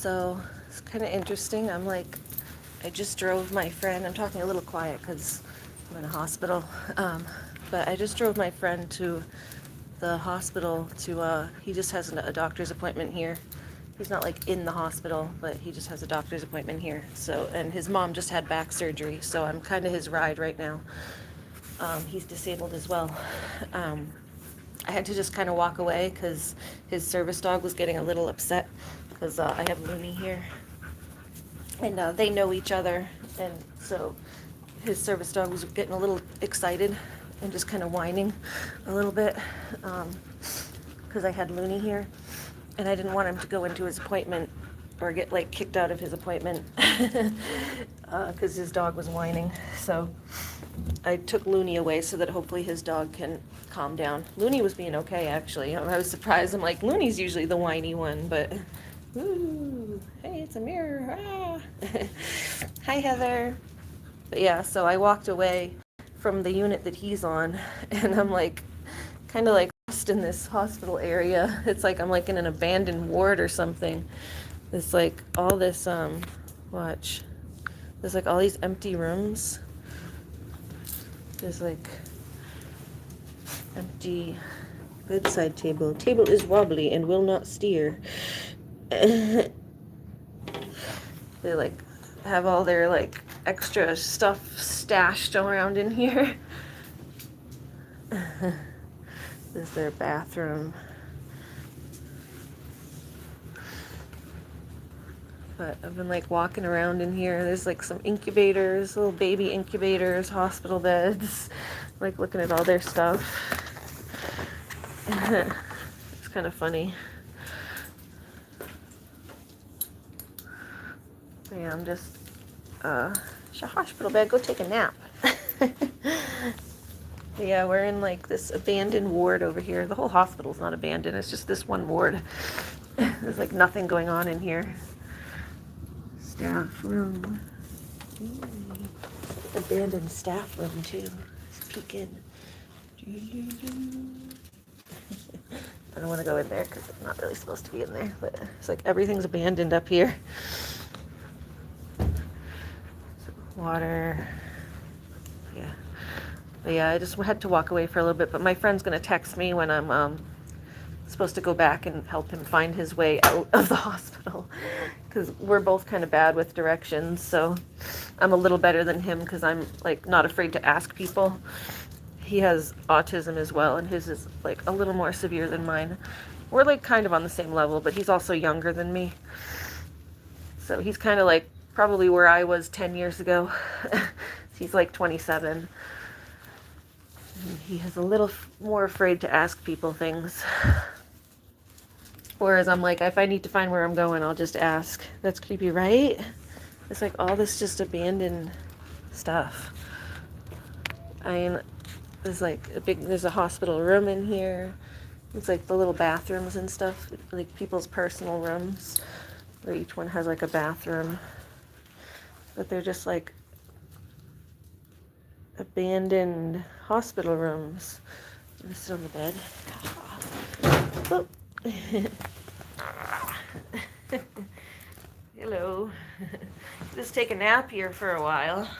So it's kind of interesting. I just drove my friend. I'm talking a little quiet because I'm in a hospital. But I just drove my friend to the hospital he just has a doctor's appointment here. He's not like in the hospital, but he just has a doctor's appointment here. So, and his mom just had back surgery, so I'm kind of his ride right now. He's disabled as well. I had to just kind of walk away because his service dog was getting a little upset because I have Looney here. And they know each other, and so his service dog was getting a little excited and just kind of whining a little bit because I had Looney here, and I didn't want him to go into his appointment or get like kicked out of his appointment because his dog was whining. So I took Looney away so that hopefully his dog can calm down. Looney was being okay, actually. I was surprised. I'm like, Looney's usually the whiny one, but ooh, hey, it's a mirror. Ah. Hi, Heather. But yeah, so I walked away from the unit that he's on, and I'm like, kind of like lost in this hospital area. It's like I'm like in an abandoned ward or something. It's like all this, watch. There's like all these empty rooms. There's like empty bedside table. Table is wobbly and will not steer. They like have all their like extra stuff stashed around in here. This is their bathroom. But I've been like walking around in here. There's like some incubators, little baby incubators, hospital beds, like looking at all their stuff. It's kind of funny. Yeah, I'm just, it's a hospital bed, go take a nap. Yeah, we're in like this abandoned ward over here. The whole hospital's not abandoned, it's just this one ward. There's like nothing going on in here. Staff room. Abandoned staff room too. Let's peek in. I don't want to go in there because I'm not really supposed to be in there, but it's like everything's abandoned up here. Water. Yeah. But yeah, I just had to walk away for a little bit, but my friend's going to text me when I'm supposed to go back and help him find his way out of the hospital because we're both kind of bad with directions. So I'm a little better than him because I'm like not afraid to ask people. He has autism as well, and his is like a little more severe than mine. We're like kind of on the same level, but he's also younger than me. So he's kind of like probably where I was 10 years ago. He's like 27. And he is a little more afraid to ask people things. Whereas I'm like, if I need to find where I'm going, I'll just ask. That's creepy, right? It's like all this just abandoned stuff. I mean, there's a hospital room in here. It's like the little bathrooms and stuff, like people's personal rooms, where each one has like a bathroom. But they're just like abandoned hospital rooms. I'm still in the bed. Oh. Hello. Just take a nap here for a while.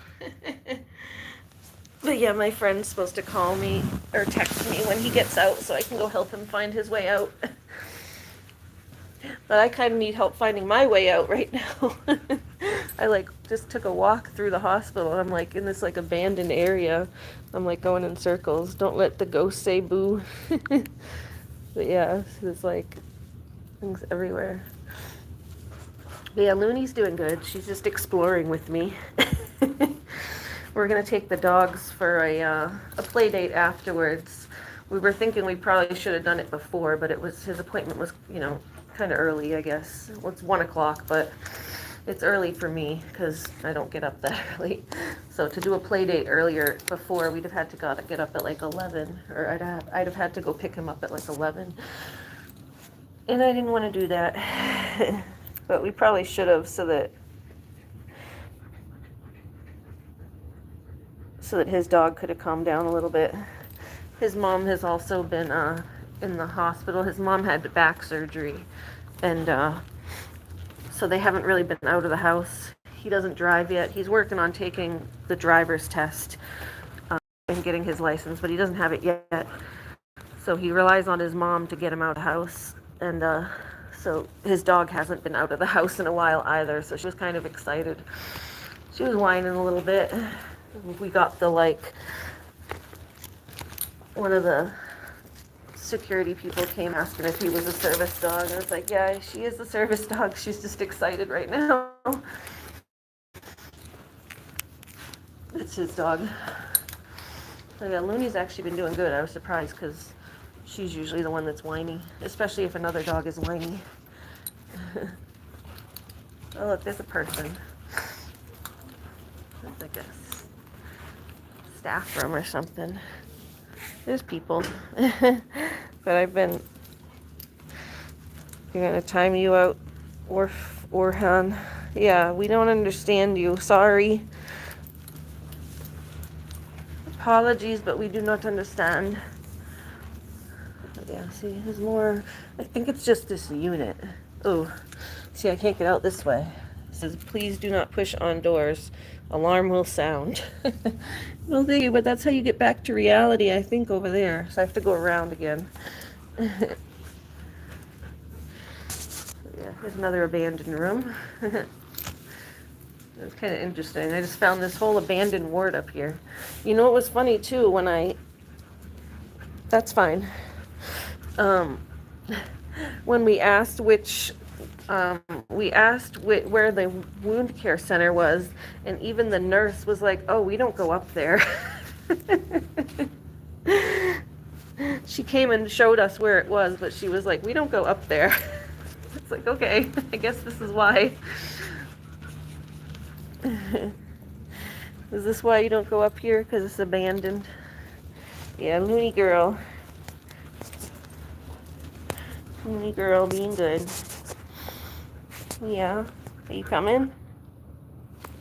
But yeah, my friend's supposed to call me or text me when he gets out so I can go help him find his way out. But I kind of need help finding my way out right now. I like just took a walk through the hospital. I'm like in this like abandoned area. I'm like going in circles. Don't let the ghost say boo. But yeah, there's like things everywhere. But yeah, Looney's doing good. She's just exploring with me. We're gonna take the dogs for a play date afterwards. We were thinking we probably should have done it before, but his appointment was, kind of early, I guess. Well, it's 1 o'clock, but it's early for me because I don't get up that early. So to do a play date earlier before, we'd have had to get up at like 11, or I'd have had to go pick him up at like 11. And I didn't want to do that. But we probably should have so that his dog could have calmed down a little bit. His mom has also been in the hospital. His mom had back surgery, and So they haven't really been out of the house. He doesn't drive yet. He's working on taking the driver's test and getting his license, but he doesn't have it yet. So he relies on his mom to get him out of the house. And so his dog hasn't been out of the house in a while either. So she was kind of excited. She was whining a little bit. We got the, like, one of the security people came asking if he was a service dog. I was like, yeah, she is a service dog. She's just excited right now. It's his dog. So yeah, Looney's actually been doing good. I was surprised because she's usually the one that's whiny, especially if another dog is whiny. Oh, look, there's a person. That's like a staff room or something. There's people. But I've been... You're gonna time you out, Orhan. Yeah, we don't understand you. Sorry. Apologies, but we do not understand. But yeah, see, there's more. I think it's just this unit. Oh, see, I can't get out this way. It says, please do not push on doors. Alarm will sound. Well, thank you, but that's how you get back to reality, I think, over there. So I have to go around again. Yeah, there's another abandoned room. It's kind of interesting. I just found this whole abandoned ward up here. You know, it was funny too when that's fine. When we asked where the wound care center was, and even the nurse was like, "Oh, we don't go up there." She came and showed us where it was, but she was like, "We don't go up there." It's like, okay, I guess this is why. Is this why you don't go up here? Because it's abandoned? Yeah, Looney girl. Looney girl being good. Yeah. Are you coming?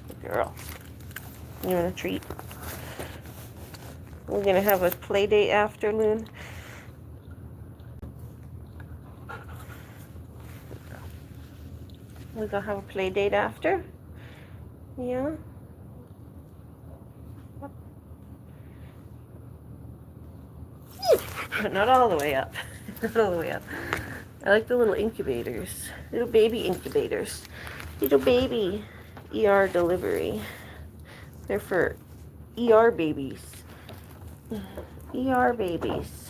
Good girl. You want a treat? We're going to have a play date after, Loon. We're going to have a play date after? Yeah. But not all the way up. Not all the way up. I like the little incubators. Little baby incubators. Little baby ER delivery. They're for ER babies. ER babies.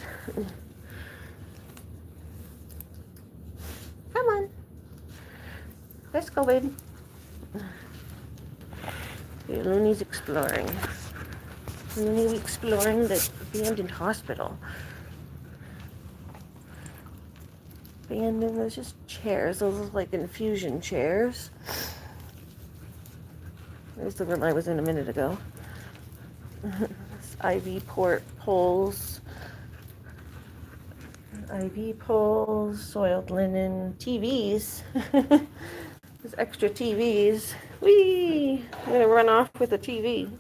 Come on. Let's go, baby. Looney's exploring. Looney exploring the abandoned hospital. Abandoned, there's just chairs. Those look like infusion chairs. There's the room I was in a minute ago. IV port poles. IV poles, soiled linen, TVs. There's extra TVs. Whee! I'm gonna run off with a TV.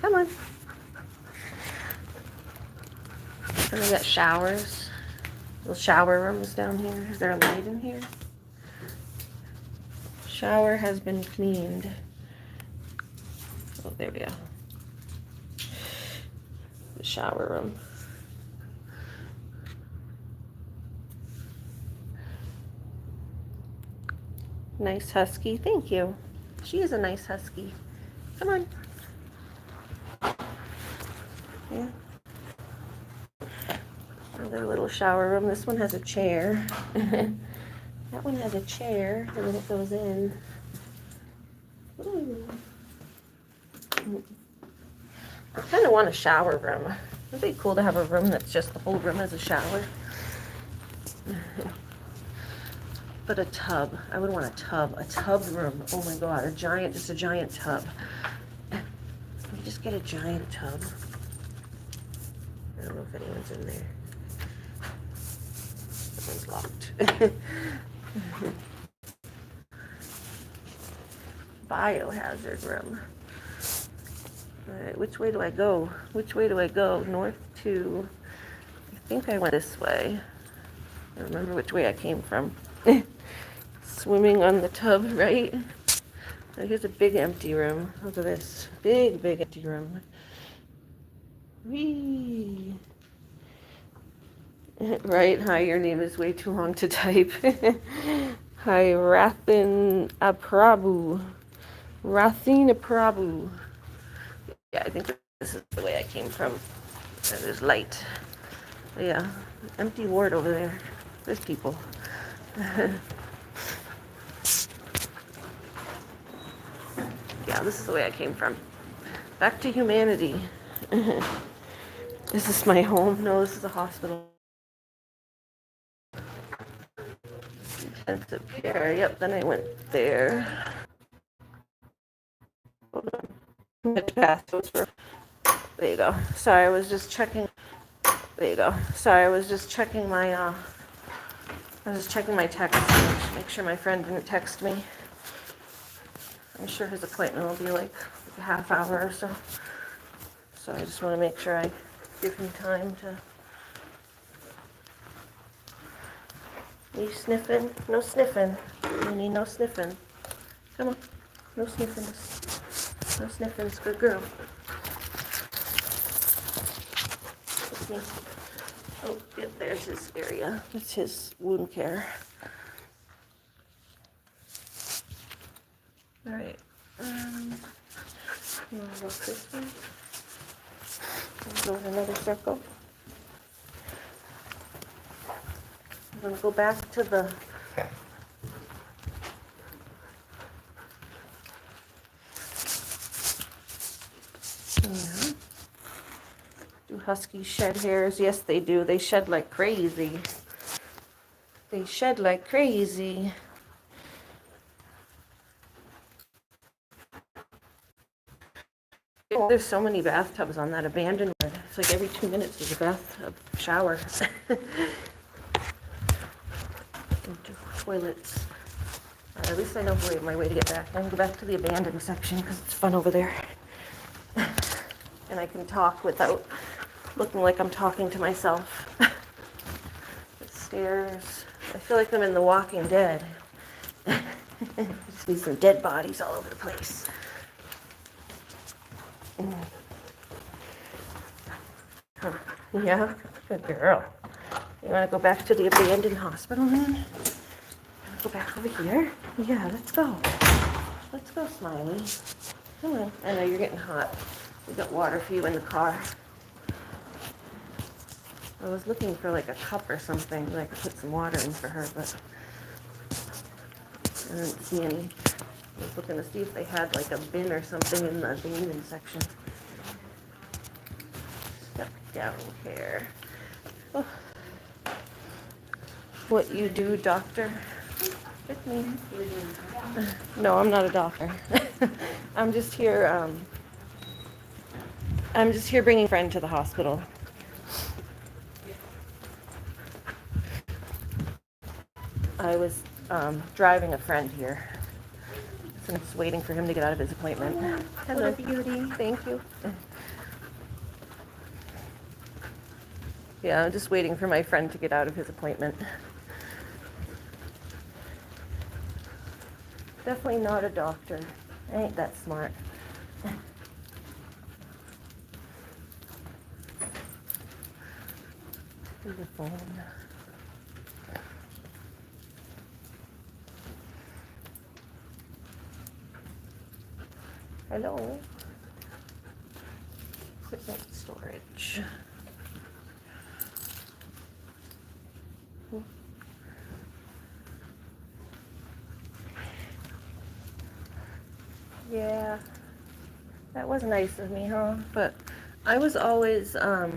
Come on. And we got showers. Little shower rooms down here. Is there a light in here? Shower has been cleaned. Oh, there we go. The shower room. Nice husky. Thank you. She is a nice husky. Come on. Yeah. Another little shower room. This one has a chair. That one has a chair, and then it goes in. Ooh. I kind of want a shower room. It'd be cool to have a room that's just the whole room as a shower. But a tub. I would want a tub. A tub room. Oh my god, just a giant tub. Let me just get a giant tub. I don't know if anyone's in there. That one's locked. Biohazard room. Alright, which way do I go? Which way do I go? North to... I think I went this way. I remember which way I came from. swimming on the tub, right? Here's a big empty room. Look at this. Big, big empty room. Whee! Right? Hi, your name is way too long to type. Hi, Rathin Aprabu. Rathin Aprabu. Yeah, I think this is the way I came from. There's light. Yeah, empty ward over there. There's people. Yeah, this is the way I came from. Back to humanity. Is this my home? No, this is a hospital. Intensive care. Yep, then I went there. Hold on. There you go. Sorry, I was just checking. There you go. Sorry, I was just checking my text. Make sure my friend didn't text me. I'm sure his appointment will be like a half hour or so. So I just want to make sure I give him time to. You sniffing? No sniffing. You need no sniffing. Come on. No sniffing. No sniffing. Good girl. Oh, yep, there's his area. That's his wound care. All right. You want to go this way? Go in another circle. I'm going to go back to the Do huskies shed hairs? Yes, they do. They shed like crazy. They shed like crazy. There's so many bathtubs on that abandoned ward. It's like every 2 minutes there's a bathtub shower. Toilets. At least I know my way to get back. I can go back to the abandoned section because it's fun over there. And I can talk without looking like I'm talking to myself. The stairs. I feel like I'm in The Walking Dead. Just see some dead bodies all over the place. Huh. Yeah, good girl. You want to go back to the abandoned hospital, man? Go back over here? Yeah, let's go. Let's go, Smiley. Come on. I know you're getting hot. We got water for you in the car. I was looking for like a cup or something that I could put some water in for her, but I didn't see any. I was looking to see if they had like a bin or something in the abandoned section. Step down here. Oh. What you do, doctor? With me. No, I'm not a doctor. I'm just here. I'm just here bringing a friend to the hospital. I was driving a friend here, so I'm just waiting for him to get out of his appointment. Hello, beauty. Thank you. Yeah, I'm just waiting for my friend to get out of his appointment. Definitely not a doctor. I ain't that smart. Here's the phone. Hello. Equipment storage. Yeah, that was nice of me, huh? But I was always, I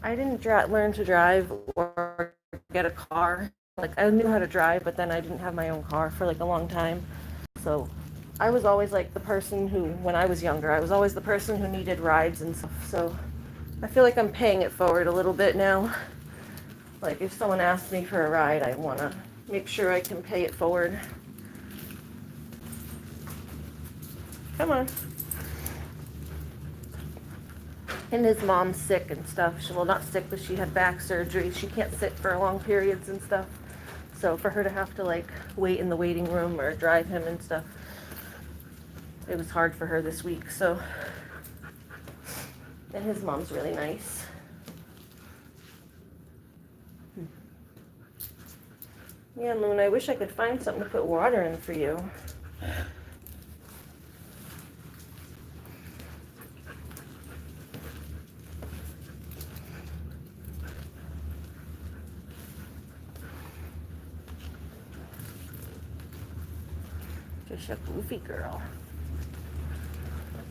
didn't learn to drive or get a car. Like, I knew how to drive, but then I didn't have my own car for like a long time. So I was always like the person who, when I was younger, I was always the person who needed rides and stuff. So I feel like I'm paying it forward a little bit now. Like, if someone asks me for a ride, I want to make sure I can pay it forward. Come on. And his mom's sick and stuff. Well, not sick, but she had back surgery. She can't sit for long periods and stuff. So for her to have to like wait in the waiting room or drive him and stuff, it was hard for her this week. So, and his mom's really nice. Yeah, Moon, I wish I could find something to put water in for you. Just a goofy girl.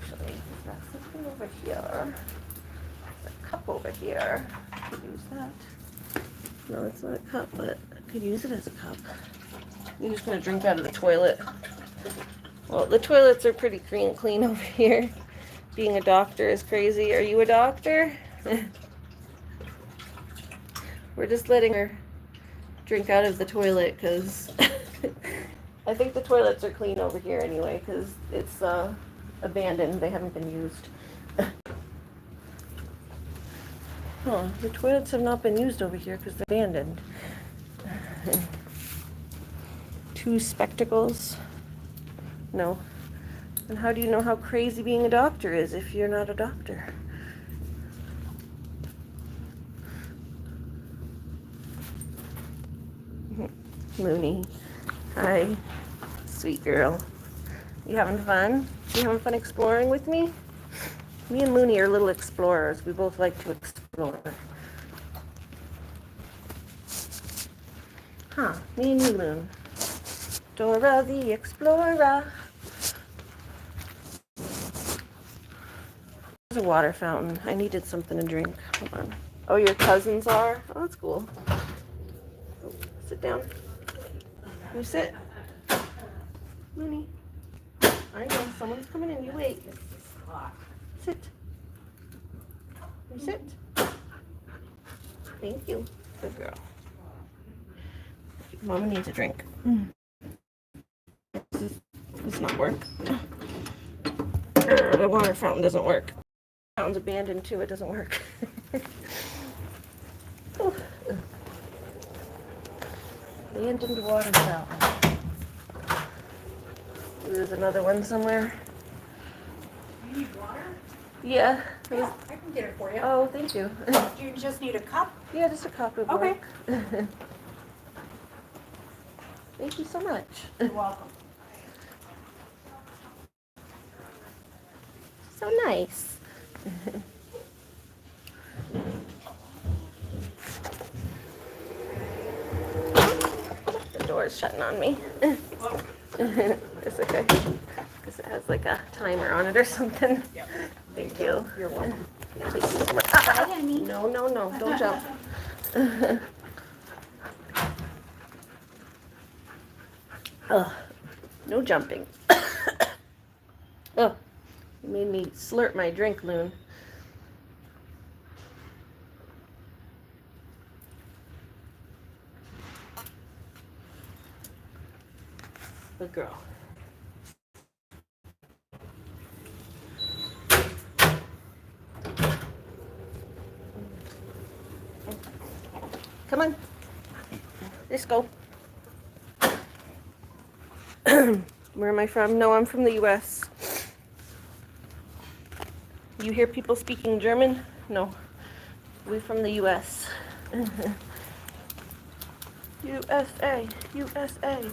Actually, we've got something over here. There's a cup over here. I could use that. No, it's not a cup, but I could use it as a cup. You're just gonna drink out of the toilet. Well, the toilets are pretty clean over here. Being a doctor is crazy. Are you a doctor? We're just letting her drink out of the toilet because I think the toilets are clean over here anyway because it's abandoned. They haven't been used. Huh, the toilets have not been used over here because they're abandoned. 2 spectacles. No. And how do you know how crazy being a doctor is if you're not a doctor? Mooney. Hi. Sweet girl. You having fun? You having fun exploring with me? Me and Mooney are little explorers. We both like to explore. Huh, me and you, Moon. Dora the Explorer. There's a water fountain. I needed something to drink. Hold on. Oh, your cousins are? Oh, that's cool. Oh, sit down. You sit. Mooney. I know, someone's coming in. You wait. Sit. You sit. Thank you. Good girl. Mama needs a drink. Does not work. The water fountain doesn't work. The fountain's abandoned too. It doesn't work. Abandoned water fountain. There's another one somewhere. You need water? Yeah. Yeah, I can get it for you. Oh, thank you. Do you just need a cup? Yeah, just a cup would Okay. work. Thank you so much. You're welcome. So nice. The door's shutting on me. It's okay. Because it has like a timer on it or something. Yep. Thank you. You're welcome. Thank you so much. Hi, honey. No, no, no. Don't jump. Ugh. No jumping. Ugh. You made me slurp my drink, Loon. Good girl. Come on. Let's go. Where am I from? No, I'm from the US. You hear people speaking German? No. We're from the US. USA, USA.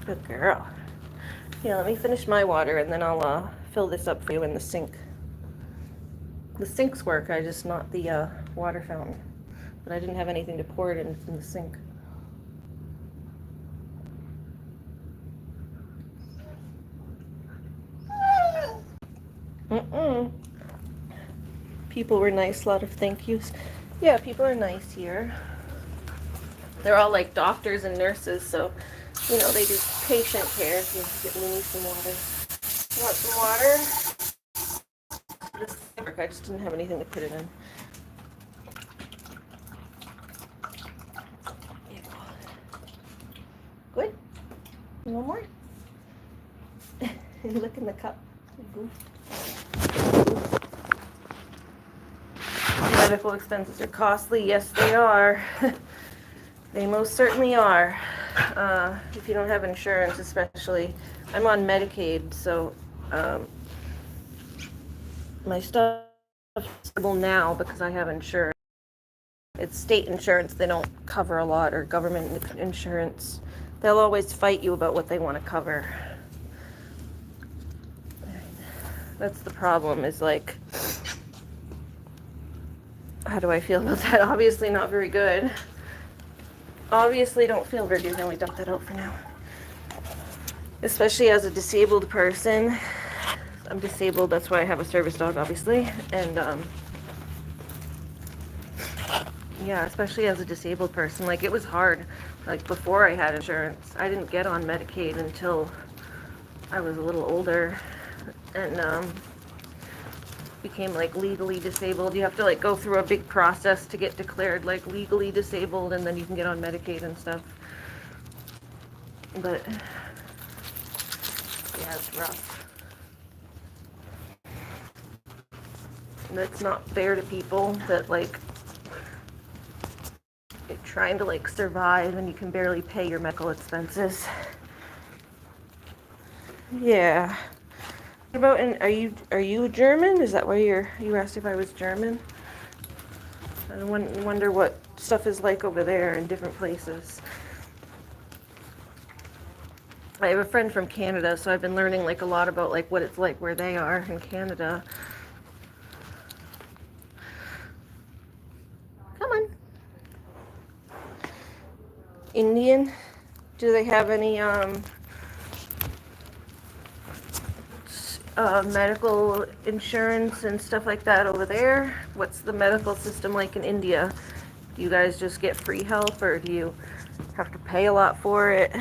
Good girl. Yeah, let me finish my water and then I'll fill this up for you in the sink. The sinks work, I just not the water fountain. But I didn't have anything to pour it in the sink. People were nice, a lot of thank yous. Yeah, people are nice here. They're all like doctors and nurses, so, you know, they do patient care. If you get me some water. You want some water? I just didn't have anything to put it in. Good? No more? Look in the cup. medical expenses are costly. Yes, they are. They most certainly are. If you don't have insurance, especially. I'm on Medicaid, so my stuff is stable now because I have insurance. It's state insurance, they don't cover a lot, or government insurance. They'll always fight you about what they want to cover. That's the problem, is like, how do I feel about that? Obviously not very good. Obviously don't feel very good. Then we dump that out for now. Especially as a disabled person. I'm disabled, that's why I have a service dog, obviously. And yeah, especially as a disabled person. Like, it was hard. Like, before I had insurance, I didn't get on Medicaid until I was a little older. And became like legally disabled. You have to like go through a big process to get declared like legally disabled, and then you can get on Medicaid and stuff. But yeah, it's rough. And it's not fair to people that like you're trying to like survive and you can barely pay your medical expenses. Yeah. What about, are you German? Is that why you asked if I was German? I wonder what stuff is like over there in different places. I have a friend from Canada, so I've been learning like a lot about like what it's like where they are in Canada. Come on. Indian? Do they have any medical insurance and stuff like that over there? What's the medical system like in India? Do you guys just get free help, or do you have to pay a lot for it?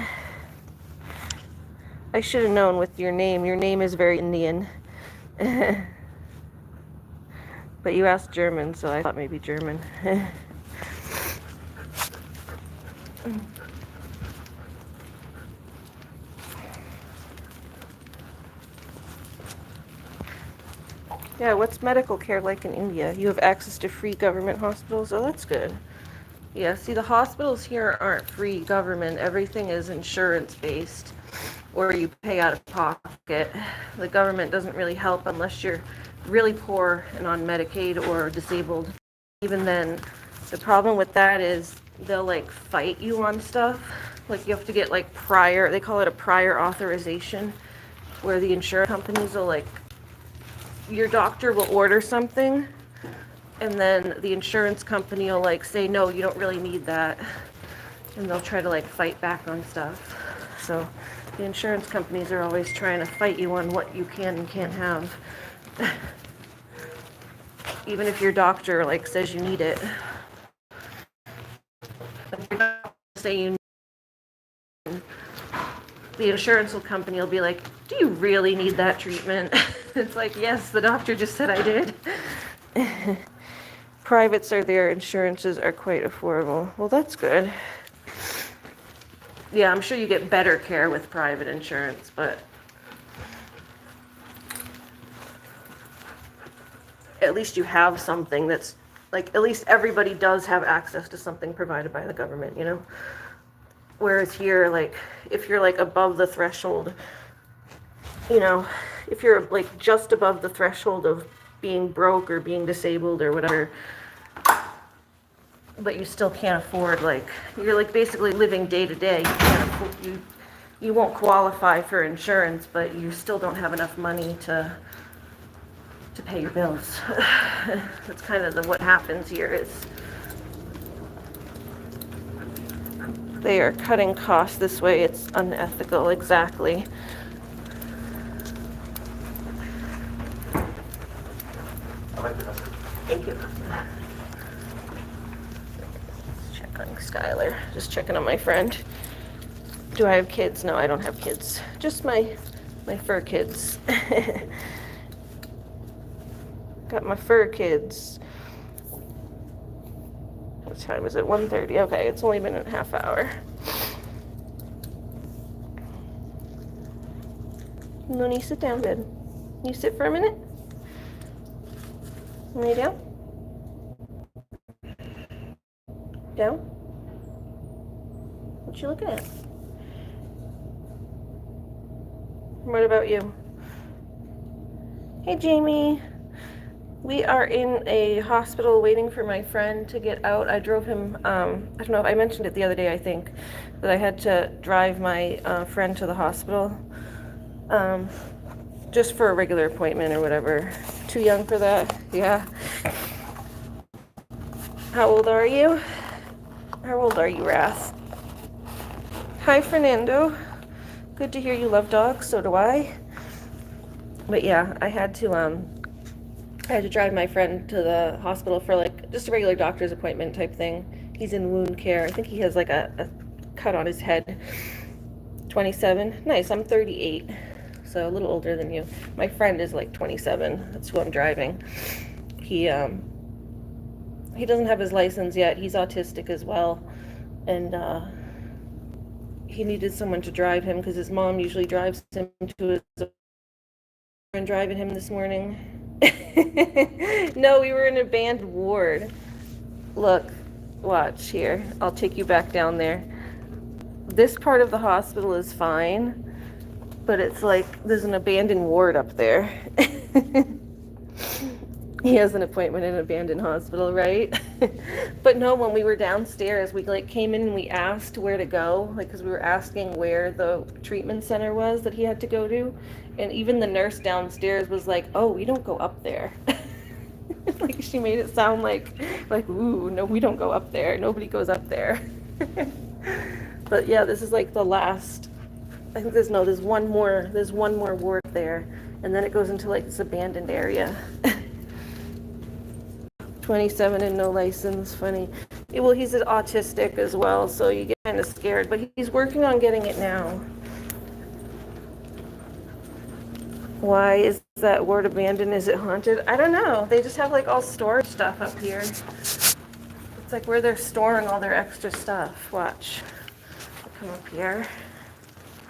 I should have known with your name. Your name is very Indian. But you asked German, so I thought maybe German. Yeah, what's medical care like in India? You have access to free government hospitals? Oh, that's good. Yeah, see, the hospitals here aren't free government. Everything is insurance-based, or you pay out of pocket. The government doesn't really help unless you're really poor and on Medicaid or disabled. Even then, the problem with that is they'll, like, fight you on stuff. Like, you have to get, like, they call it a prior authorization, where the insurance companies will, like, your doctor will order something, and then the insurance company will like say, no, you don't really need that, and they'll try to like fight back on stuff. So the insurance companies are always trying to fight you on what you can and can't have, even if your doctor like says you need it. If your doctor say you need, the insurance company will be like, do you really need that treatment? It's like, yes, the doctor just said I did. Privates are their insurances are quite affordable. Well, that's good. Yeah, I'm sure you get better care with private insurance, but at least you have something that's like, at least everybody does have access to something provided by the government, you know? Whereas here, like, if you're like above the threshold, you know, if you're like just above the threshold of being broke or being disabled or whatever, but you still can't afford, like, you're like basically living day to day. You can't afford, you won't qualify for insurance, but you still don't have enough money to pay your bills. That's kind of what happens here is they are cutting costs this way. It's unethical, exactly. Thank you. Let's check on Skylar. Just checking on my friend. Do I have kids? No, I don't have kids. Just my fur kids. Got my fur kids. What time is it? 1:30. Okay, it's only been a half hour. Looney, sit down, babe. Can you sit for a minute? Lay down. Down? What you looking at? What about you? Hey, Jamie. We are in a hospital waiting for my friend to get out. I drove him, I don't know, I mentioned it the other day, I think, that I had to drive my friend to the hospital. Just for a regular appointment or whatever. Too young for that? Yeah. How old are you? How old are you, Wrath? Hi, Fernando. Good to hear you love dogs. So do I. But yeah, I had to drive my friend to the hospital for like just a regular doctor's appointment type thing. He's in wound care. I think he has like a cut on his head. 27. Nice. I'm 38. So a little older than you. My friend is like 27. That's who I'm driving. He doesn't have his license yet. He's autistic as well. And he needed someone to drive him because his mom usually drives him to his and driving him this morning. No, we were in a abandoned ward. Look, watch here. I'll take you back down there. This part of the hospital is fine, but it's like there's an abandoned ward up there. He has an appointment in an abandoned hospital, right? But no, when we were downstairs, we like came in and we asked where to go, like because we were asking where the treatment center was that he had to go to, and even the nurse downstairs was like, "Oh, we don't go up there." Like she made it sound like, ooh, no, we don't go up there. Nobody goes up there. But yeah, this is like the last. I think there's one more ward there, and then it goes into like this abandoned area. 27 and no license, funny. Yeah, well, he's autistic as well, so you get kind of scared, but he's working on getting it now. Why is that ward abandoned? Is it haunted? I don't know. They just have like all storage stuff up here. It's like where they're storing all their extra stuff. Watch. I'll come up here.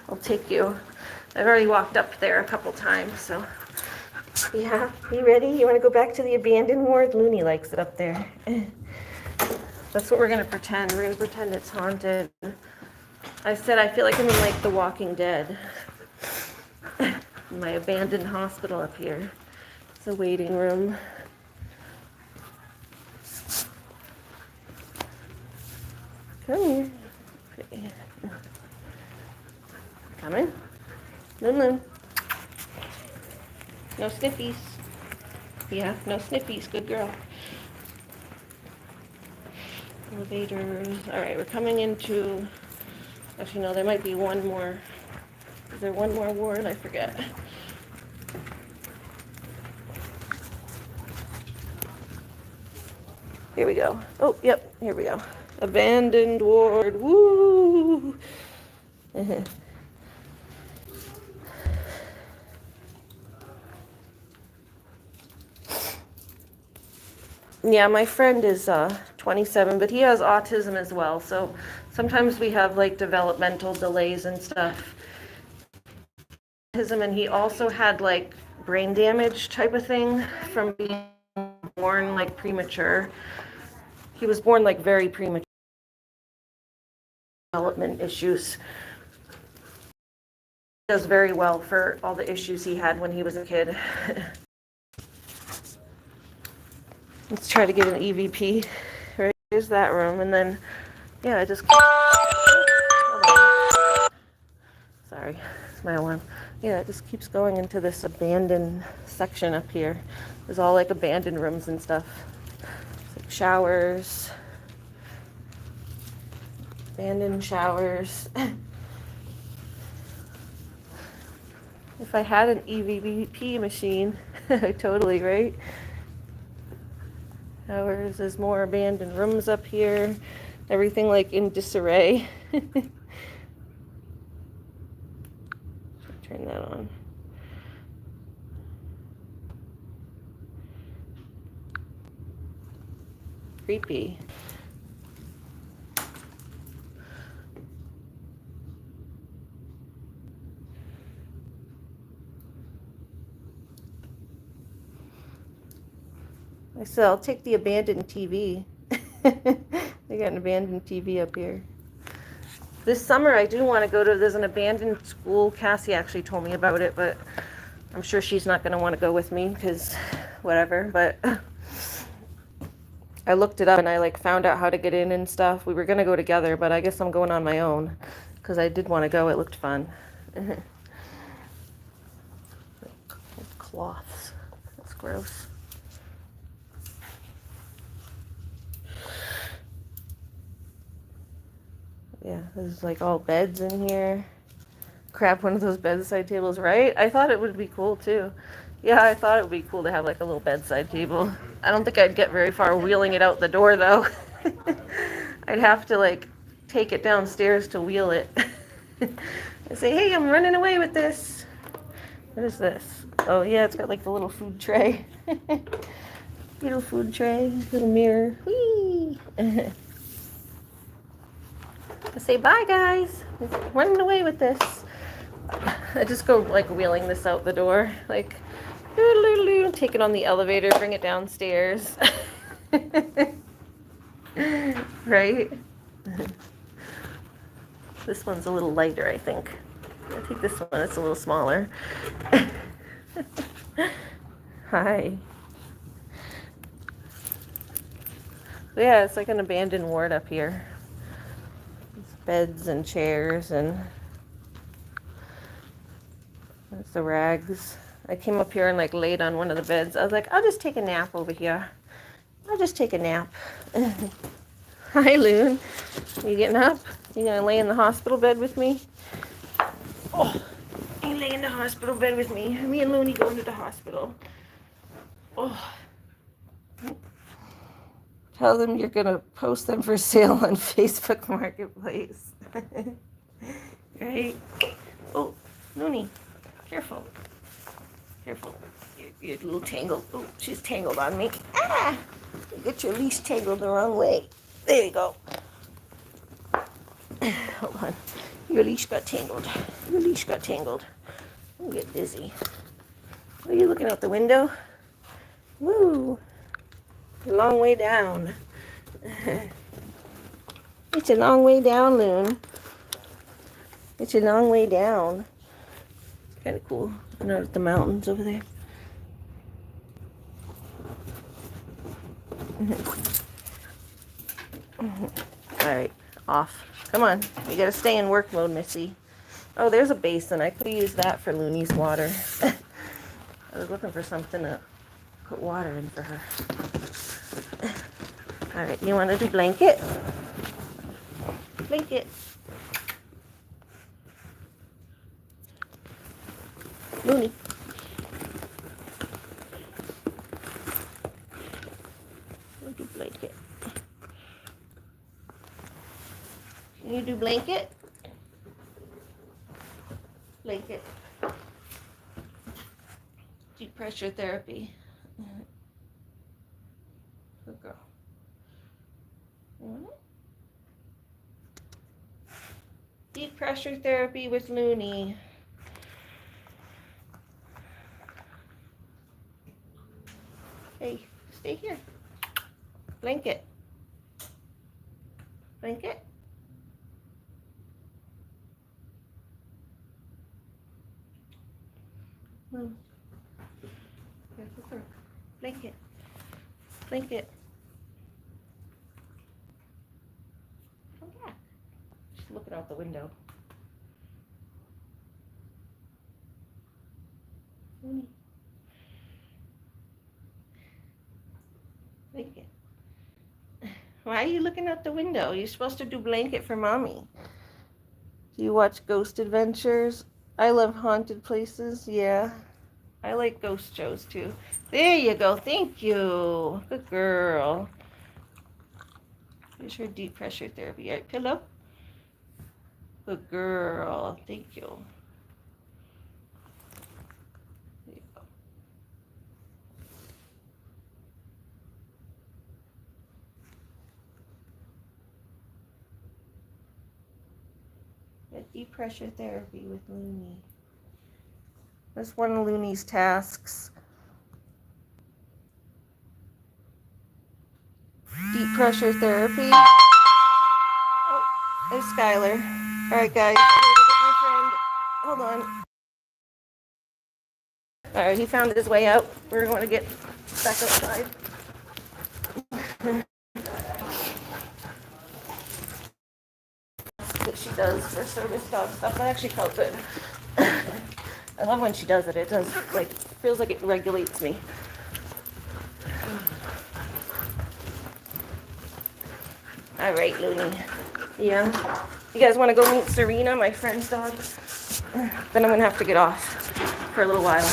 I'll take you. I've already walked up there a couple times, so. Yeah, you ready? You want to go back to the abandoned ward? Looney likes it up there. That's what we're going to pretend. We're going to pretend it's haunted. I said I feel like I'm in like The Walking Dead. My abandoned hospital up here. It's a waiting room. Come here. Coming? Lulu. No sniffies. Yeah, no sniffies. Good girl. Elevators. All right, we're coming into... Actually, no, there might be one more. Is there one more ward? I forget. Here we go. Oh, yep, here we go. Abandoned ward. Woo! Yeah, my friend is 27, but he has autism as well. So sometimes we have like developmental delays and stuff. Autism, and he also had like brain damage type of thing from being born like premature. He was born like very premature. Development issues. He does very well for all the issues he had when he was a kid. Let's try to get an EVP. Right, here's that room, and then, yeah, I just. Sorry, it's my alarm. Yeah, it just keeps going into this abandoned section up here. There's all like abandoned rooms and stuff. It's like showers, abandoned showers. If I had an EVP machine, totally, right? Showers, there's more abandoned rooms up here. Everything like in disarray. Turn that on. Creepy. I said, I'll take the abandoned TV. They got an abandoned TV up here. This summer, I do want to go to, there's an abandoned school. Cassie actually told me about it, but I'm sure she's not going to want to go with me because whatever. But I looked it up and I like found out how to get in and stuff. We were going to go together, but I guess I'm going on my own because I did want to go. It looked fun. Cloths. That's gross. Yeah, there's like all beds in here. Grab one of those bedside tables, right? I thought it would be cool too. Yeah, I thought it would be cool to have like a little bedside table. I don't think I'd get very far wheeling it out the door though. I'd have to like take it downstairs to wheel it. I say, hey, I'm running away with this. What is this? Oh yeah, it's got like the little food tray. Little food tray, little mirror. Whee! I say, bye guys. Running away with this. I just go like wheeling this out the door. Like, take it on the elevator, bring it downstairs. Right? This one's a little lighter, I think. I'll take this one, it's a little smaller. Hi. Yeah, it's like an abandoned ward up here. It's beds and chairs and there's the rags. I came up here and like laid on one of the beds. I was like, I'll just take a nap over here. I'll just take a nap. Hi, Loon. You getting up? You gonna lay in the hospital bed with me? Oh, you lay in the hospital bed with me. Me and Looney going to the hospital. Oh. Tell them you're gonna post them for sale on Facebook Marketplace. Right? Oh, Looney, careful. Careful. You're a little tangled. Oh, she's tangled on me. Ah! You get your leash tangled the wrong way. There you go. Hold on. Your leash got tangled. Your leash got tangled. Don't get dizzy. Are you looking out the window? Woo! A long way down. It's a long way down, Loon. It's a long way down. It's kind of cool. I notice the mountains over there. All right, off. Come on. You got to stay in work mode, Missy. Oh, there's a basin. I could have used that for Looney's water. I was looking for something to put water in for her. All right, you want to do blanket? Blanket. Looney. We'll do blanket. Can you do blanket? Blanket. Deep pressure therapy. Good girl. Deep pressure therapy with Looney. Hey, stay here. Blanket. Blanket. Move. Careful, girl. Blanket. Blanket. Come back. She's looking out the window. Looney. Blanket. Why are you looking out the window? You're supposed to do blanket for mommy. Do you watch Ghost Adventures? I love haunted places. Yeah. I like ghost shows too. There you go. Thank you. Good girl. Here's her deep pressure therapy. All right, pillow. Good girl. Thank you. There you go. Deep pressure therapy with Looney. That's one of Looney's tasks. Deep pressure therapy. Hey, Skylar. All right, guys. I'm gonna get my friend. Hold on. All right, he found his way out. We're going to get back outside. That she does for service dog stuff. That actually felt good. I love when she does it. It does, like, feels like it regulates me. All right, Looney. Yeah. You guys want to go meet Serena, my friend's dog? Then I'm gonna have to get off for a little while.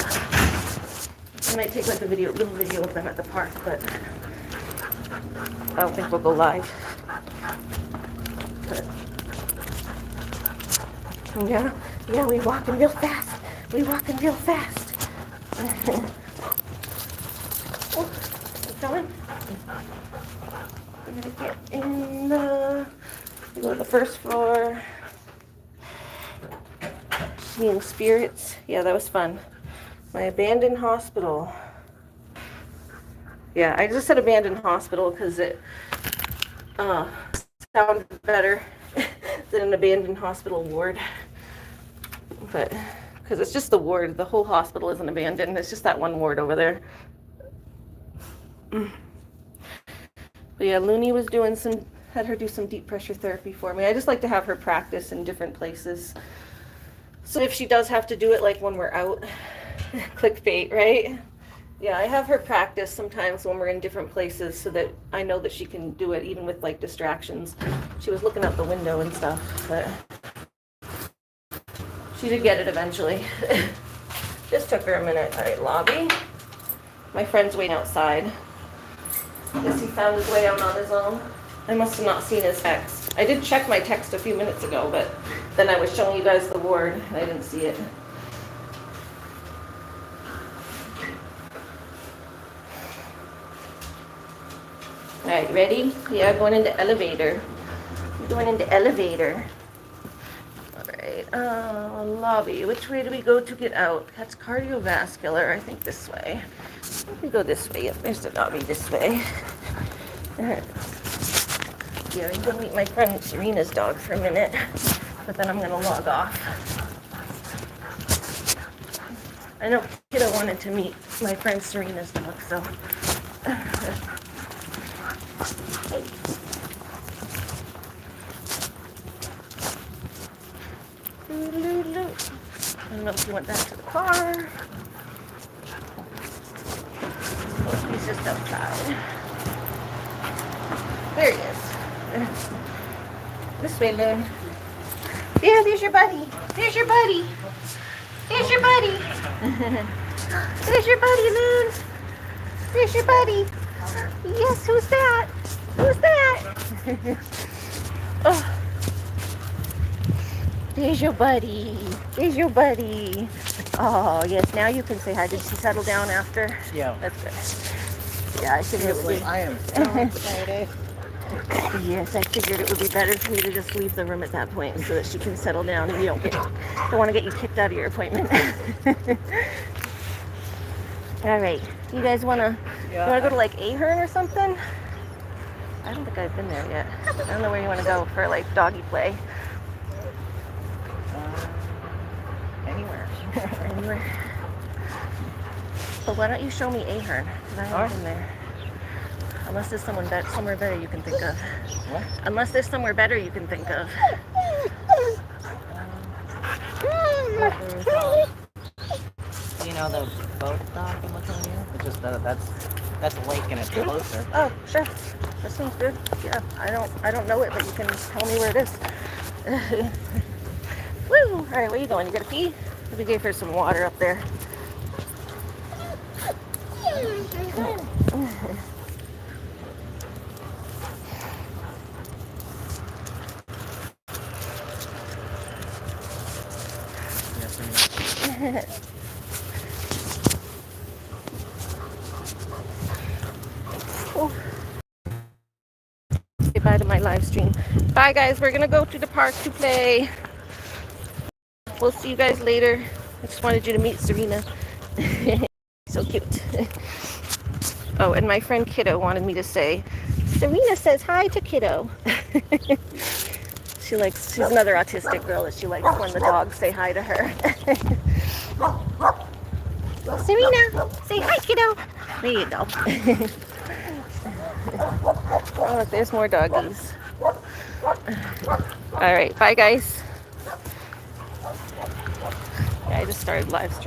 I might take like a little video of them at the park, but I don't think we'll go live. But, yeah, we walking real fast. We walking real fast. Oh, you coming? We're gonna get in we go to the first floor. Seeing spirits. Yeah, that was fun. My abandoned hospital. Yeah, I just said abandoned hospital because it sounded better than an abandoned hospital ward. But because it's just the ward, the whole hospital isn't abandoned. It's just that one ward over there. But yeah, Looney was doing had her do some deep pressure therapy for me. I just like to have her practice in different places. So if she does have to do it like when we're out, clickbait, right? Yeah, I have her practice sometimes when we're in different places so that I know that she can do it even with like distractions. She was looking out the window and stuff, but she did get it eventually. Just took her a minute. All right, lobby. My friend's waiting outside. Guess he found his way out on his own. I must have not seen his text. I did check my text a few minutes ago, but then I was showing you guys the ward and I didn't see it. All right, ready? Yeah, going into elevator. Going into elevator. All right, lobby. Which way do we go to get out? That's cardiovascular. I think this way. We go this way. Yep, there's the lobby this way. All right. Yeah, I'm gonna meet my friend Serena's dog for a minute, but then I'm gonna log off. I know Kiddo wanted to meet my friend Serena's dog, so. Hey. I don't know if you went back to the car. Oh, he's just outside. There he is. This way, Loon. Yeah, there's your buddy. There's your buddy. There's your buddy. There's your buddy, Loon. There's your buddy. Yes, who's that? Who's that? Oh. There's your buddy. There's your buddy. Oh, yes, now you can say hi. Did she settle down after? Yeah. That's good. Yeah, I figured it would. I am so excited. Yes, I figured it would be better for me to just leave the room at that point so that she can settle down and don't want to get you kicked out of your appointment. All right, you guys want to go to like Ahern or something? I don't think I've been there yet. I don't know where you want to go for like doggy play. Anywhere. Anywhere. But why don't you show me Ahern? Because I haven't been there. Unless there's somewhere better you can think of. What? Unless there's somewhere better you can think of. You know the boat dock in Laconia? It's just that's a lake and it's closer. Oh, sure. That sounds good. Yeah, I don't know it, but you can tell me where it is. Woo! All right, where you going? You gotta pee? We gave her some water up there. Oh. Say bye to my live stream. Bye guys, we're gonna go to the park to play. We'll see you guys later. I just wanted you to meet Serena. So cute. Oh, and my friend Kiddo wanted me to say, Serena says hi to Kiddo. She's another autistic girl that she likes when the dogs say hi to her. Serena, say hi, kiddo. There you go. Oh, look, there's more doggies. All right, bye guys. Yeah, I just started live streaming.